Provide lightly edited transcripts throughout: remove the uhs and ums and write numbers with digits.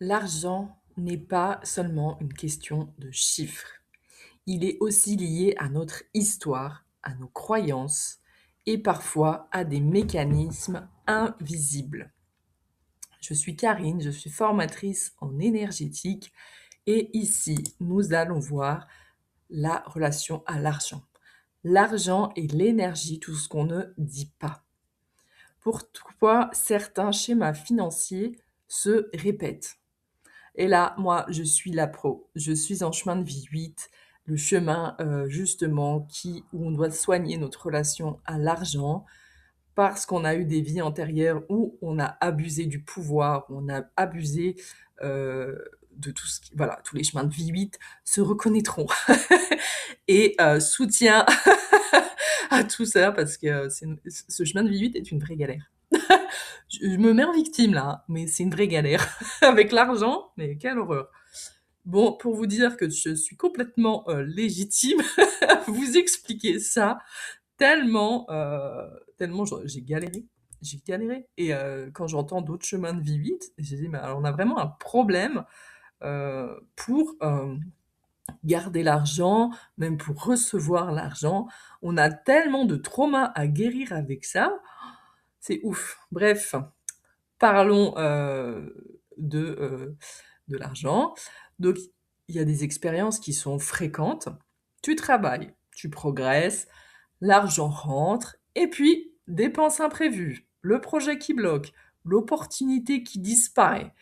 L'argent n'est pas seulement une question de chiffres. Il est aussi lié à notre histoire, à nos croyances et parfois à des mécanismes invisibles. Je suis Karine, je suis formatrice en énergétique et ici, nous allons voir la relation à l'argent. L'argent et l'énergie, tout ce qu'on ne dit pas. Pourquoi certains schémas financiers se répètent? Et là, moi, je suis la pro. Je suis en chemin de vie 8, le chemin justement où on doit soigner notre relation à l'argent parce qu'on a eu des vies antérieures où on a abusé du pouvoir, où on a abusé euh, de tout ce qui... Voilà, tous les chemins de vie 8 se reconnaîtront. Et soutien à tout ça parce que ce chemin de vie 8 est une vraie galère. Je me mets en victime là, hein, mais c'est une vraie galère. Avec l'argent, mais quelle horreur. Bon, pour vous dire que je suis complètement légitime à vous expliquer ça, tellement j'ai galéré. J'ai galéré. Et quand j'entends d'autres chemins de vie 8, j'ai dit, mais alors on a vraiment un problème pour garder l'argent, même pour recevoir l'argent. On a tellement de traumas à guérir avec ça. C'est ouf. Bref, parlons de l'argent. Donc, il y a des expériences qui sont fréquentes. Tu travailles, tu progresses, l'argent rentre, et puis dépenses imprévues, le projet qui bloque, l'opportunité qui disparaît.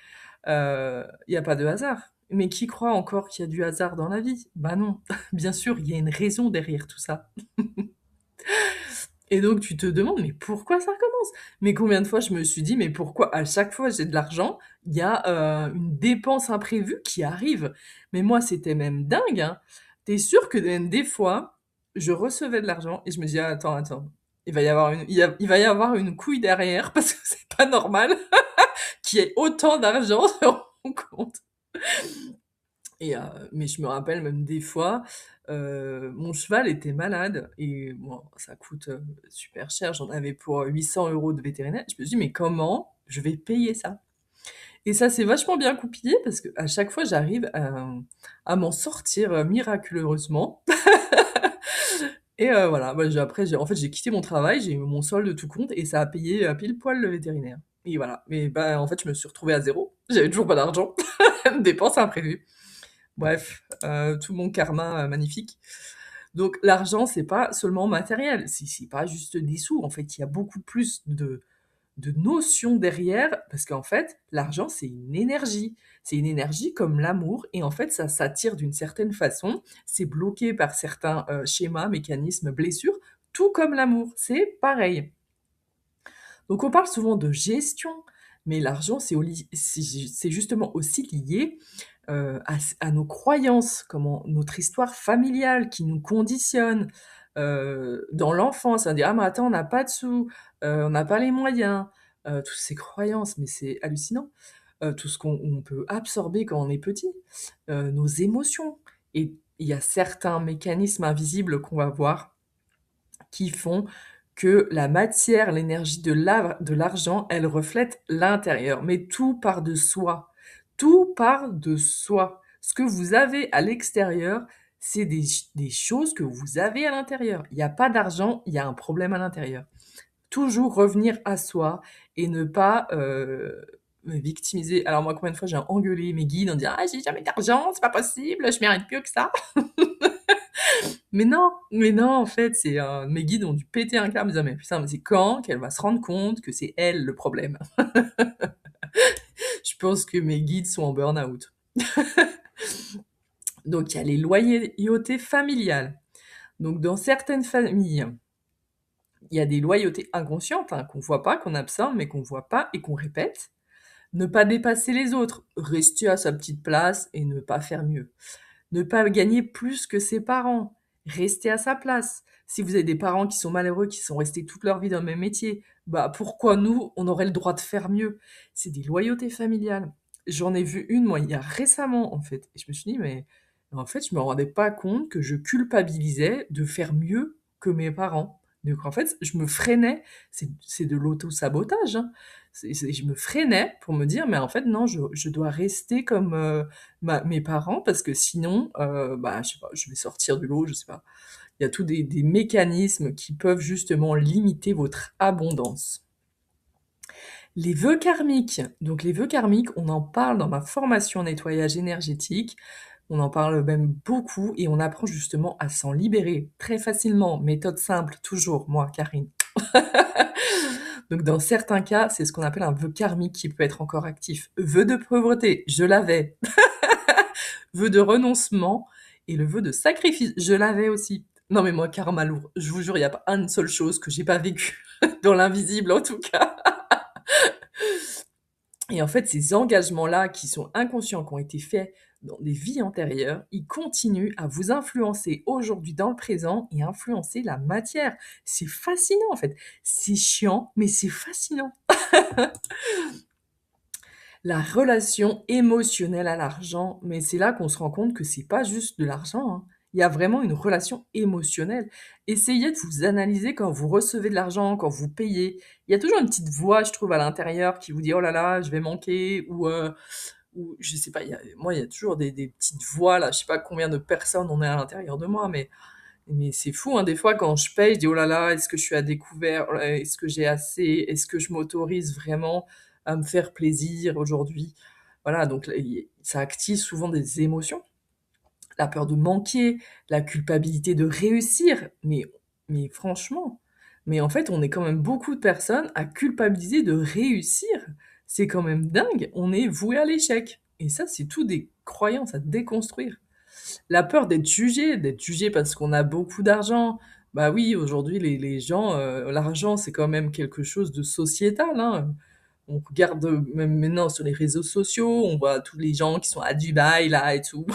Il n'y a pas de hasard. Mais qui croit encore qu'il y a du hasard dans la vie? Bah non, bien sûr, il y a une raison derrière tout ça. Et donc tu te demandes, mais pourquoi ça recommence? Mais combien de fois je me suis dit, mais pourquoi à chaque fois j'ai de l'argent, il y a une dépense imprévue qui arrive? Mais moi, c'était même dingue, hein. T'es sûr que même des fois, je recevais de l'argent et je me dis, ah, attends, il va y avoir une couille derrière parce que c'est pas normal qu'il y ait autant d'argent sur mon compte. Et mais je me rappelle même des fois, mon cheval était malade et bon, ça coûte, super cher. J'en avais pour 800 € de vétérinaire. Je me suis dit: «Mais comment je vais payer ça?» Et ça s'est vachement bien goupillé parce qu'à chaque fois, j'arrive à m'en sortir, miraculeusement. Et voilà, bah, j'ai quitté mon travail, j'ai eu mon solde de tout compte et ça a payé, pile poil le vétérinaire. Et voilà. Mais bah, en fait, je me suis retrouvée à zéro. J'avais toujours pas d'argent. Dépense imprévue. Bref, tout mon karma magnifique. Donc l'argent, c'est pas seulement matériel, c'est pas juste des sous. En fait, il y a beaucoup plus de notions derrière, parce qu'en fait, l'argent, c'est une énergie. C'est une énergie comme l'amour, et en fait, ça s'attire d'une certaine façon. C'est bloqué par certains schémas, mécanismes, blessures, tout comme l'amour. C'est pareil. Donc on parle souvent de gestion, mais l'argent, c'est justement aussi lié à nos croyances, notre histoire familiale qui nous conditionne dans l'enfance, à dire ah mais attends on n'a pas de sous, on n'a pas les moyens, toutes ces croyances, mais c'est hallucinant. Tout ce qu'on peut absorber quand on est petit, nos émotions. Et il y a certains mécanismes invisibles qu'on va voir qui font que la matière, l'énergie de l'argent, elle reflète l'intérieur. Mais tout part de soi. Tout part de soi. Ce que vous avez à l'extérieur, c'est des choses que vous avez à l'intérieur. Il n'y a pas d'argent, il y a un problème à l'intérieur. Toujours revenir à soi et ne pas me victimiser. Alors moi, combien de fois j'ai engueulé mes guides en disant «Ah, j'ai jamais d'argent, c'est pas possible, je mérite mieux que ça». Mais non, en fait, mes guides ont dû péter un câble, en me disant, mais putain, mais c'est quand qu'elle va se rendre compte que c'est elle le problème? Je pense que mes guides sont en burn-out. Donc, il y a les loyautés familiales. Donc, dans certaines familles, il y a des loyautés inconscientes, hein, qu'on voit pas, qu'on absorbe, mais qu'on voit pas et qu'on répète. Ne pas dépasser les autres, rester à sa petite place et ne pas faire mieux. Ne pas gagner plus que ses parents, rester à sa place. Si vous avez des parents qui sont malheureux, qui sont restés toute leur vie dans le même métier, bah pourquoi nous, on aurait le droit de faire mieux? C'est des loyautés familiales. J'en ai vu une, moi, il y a récemment, en fait. Et je me suis dit, mais en fait, je me rendais pas compte que je culpabilisais de faire mieux que mes parents. Donc en fait, je me freinais, c'est de l'auto-sabotage, hein. Je me freinais pour me dire: «Mais en fait non, je dois rester comme, ma mes parents parce que sinon, bah, je sais pas, je vais sortir du lot», je sais pas. Il y a tous des mécanismes qui peuvent justement limiter votre abondance. Les vœux karmiques. Donc les vœux karmiques, on en parle dans ma formation nettoyage énergétique. On en parle même beaucoup et on apprend justement à s'en libérer très facilement. Méthode simple, toujours, moi, Karine. Donc dans certains cas, c'est ce qu'on appelle un vœu karmique qui peut être encore actif. Vœu de pauvreté, je l'avais. Vœu de renoncement et le vœu de sacrifice, je l'avais aussi. Non mais moi, karma lourd, je vous jure, il n'y a pas une seule chose que j'ai pas vécue, dans l'invisible en tout cas. Et en fait, ces engagements-là, qui sont inconscients, qui ont été faits dans des vies antérieures, ils continuent à vous influencer aujourd'hui dans le présent et influencer la matière. C'est fascinant en fait. C'est chiant, mais c'est fascinant. La relation émotionnelle à l'argent, mais c'est là qu'on se rend compte que c'est pas juste de l'argent, hein. Il y a vraiment une relation émotionnelle. Essayez de vous analyser quand vous recevez de l'argent, quand vous payez. Il y a toujours une petite voix, je trouve, à l'intérieur qui vous dit: «Oh là là, je vais manquer» ou je sais pas, il y a toujours des petites voix là, je sais pas combien de personnes on est à l'intérieur de moi, mais c'est fou, hein, des fois quand je paye, je dis: «Oh là là, est-ce que je suis à découvert? Oh là, est-ce que j'ai assez? Est-ce que je m'autorise vraiment à me faire plaisir aujourd'hui?» Voilà, donc là, ça active souvent des émotions. La peur de manquer, la culpabilité de réussir, mais franchement, mais en fait, on est quand même beaucoup de personnes à culpabiliser de réussir. C'est quand même dingue, on est voué à l'échec et ça, c'est tout des croyances à déconstruire. La peur d'être jugé parce qu'on a beaucoup d'argent. Bah oui, aujourd'hui, les gens, l'argent, c'est quand même quelque chose de sociétal, hein. On regarde même maintenant sur les réseaux sociaux, on voit tous les gens qui sont à Dubaï, là, et tout,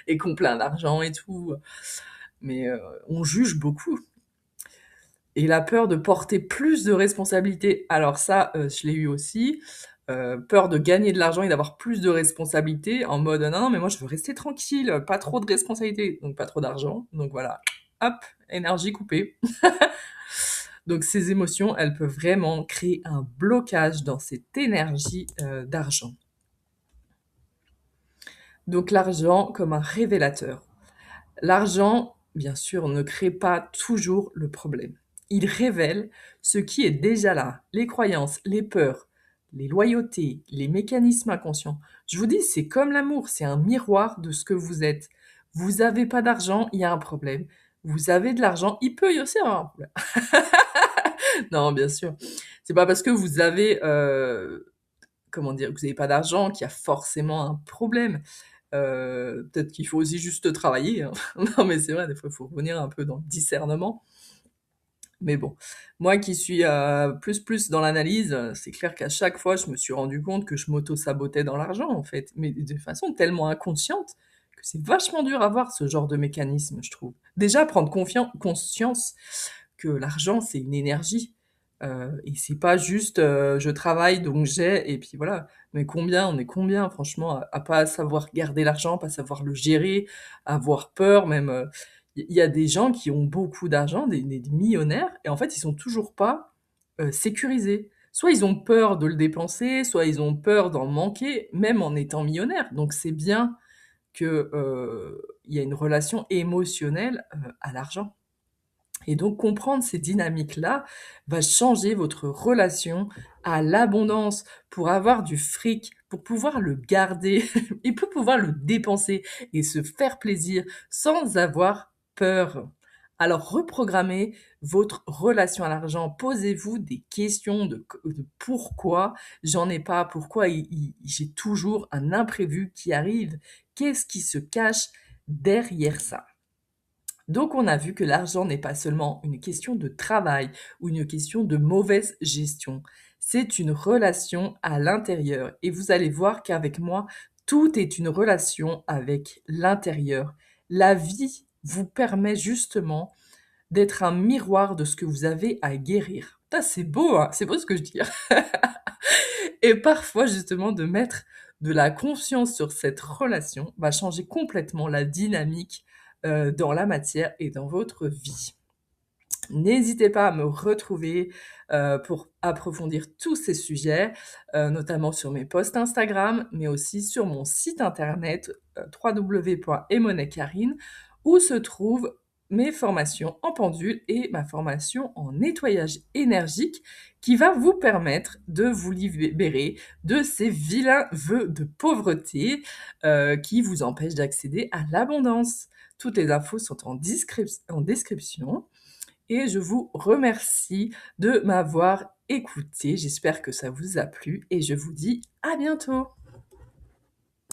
et qui ont plein d'argent et tout. Mais on juge beaucoup. Et la peur de porter plus de responsabilités. Alors ça, je l'ai eu aussi. Peur de gagner de l'argent et d'avoir plus de responsabilités en mode: «Non, non, mais moi je veux rester tranquille, pas trop de responsabilités, donc pas trop d'argent». Donc voilà, hop, énergie coupée. Donc ces émotions, elles peuvent vraiment créer un blocage dans cette énergie, d'argent. Donc l'argent comme un révélateur. L'argent, bien sûr, ne crée pas toujours le problème. Il révèle ce qui est déjà là, les croyances, les peurs, les loyautés, les mécanismes inconscients. Je vous dis, c'est comme l'amour, c'est un miroir de ce que vous êtes. Vous avez pas d'argent, il y a un problème. Vous avez de l'argent, il peut y aussi avoir un problème. Non, bien sûr. C'est pas parce que vous avez, comment dire? Que vous avez pas d'argent qu'il y a forcément un problème. Peut-être qu'il faut aussi juste travailler, hein. Non, mais c'est vrai, des fois, il faut revenir un peu dans le discernement. Mais bon, moi qui suis, plus dans l'analyse, c'est clair qu'à chaque fois, je me suis rendu compte que je m'auto-sabotais dans l'argent, en fait, mais de façon tellement inconsciente que c'est vachement dur à voir ce genre de mécanisme, je trouve. Déjà, prendre conscience que l'argent, c'est une énergie, et c'est pas juste, je travaille donc j'ai et puis voilà. Mais combien on est combien franchement à pas savoir garder l'argent, pas savoir le gérer, avoir peur même, il y a des gens qui ont beaucoup d'argent, des millionnaires et en fait, ils sont toujours pas, sécurisés. Soit ils ont peur de le dépenser, soit ils ont peur d'en manquer, même en étant millionnaires. Donc c'est bien que, il y a une relation émotionnelle, à l'argent. Et donc comprendre ces dynamiques-là va changer votre relation à l'abondance pour avoir du fric, pour pouvoir le garder et pour pouvoir le dépenser et se faire plaisir sans avoir peur. Alors reprogrammez votre relation à l'argent, posez-vous des questions de pourquoi j'en ai pas, pourquoi j'ai toujours un imprévu qui arrive, qu'est-ce qui se cache derrière ça. Donc on a vu que l'argent n'est pas seulement une question de travail ou une question de mauvaise gestion. C'est une relation à l'intérieur. Et vous allez voir qu'avec moi, tout est une relation avec l'intérieur. La vie vous permet justement d'être un miroir de ce que vous avez à guérir. Ça, c'est beau, hein, c'est beau ce que je dis. Et parfois, justement, de mettre de la confiance sur cette relation va changer complètement la dynamique dans la matière et dans votre vie. N'hésitez pas à me retrouver, pour approfondir tous ces sujets, notamment sur mes posts Instagram, mais aussi sur mon site internet, www.emonecarine, où se trouvent mes formations en pendule et ma formation en nettoyage énergique qui va vous permettre de vous libérer de ces vilains vœux de pauvreté, qui vous empêchent d'accéder à l'abondance. Toutes les infos sont en description et je vous remercie de m'avoir écouté. J'espère que ça vous a plu et je vous dis à bientôt.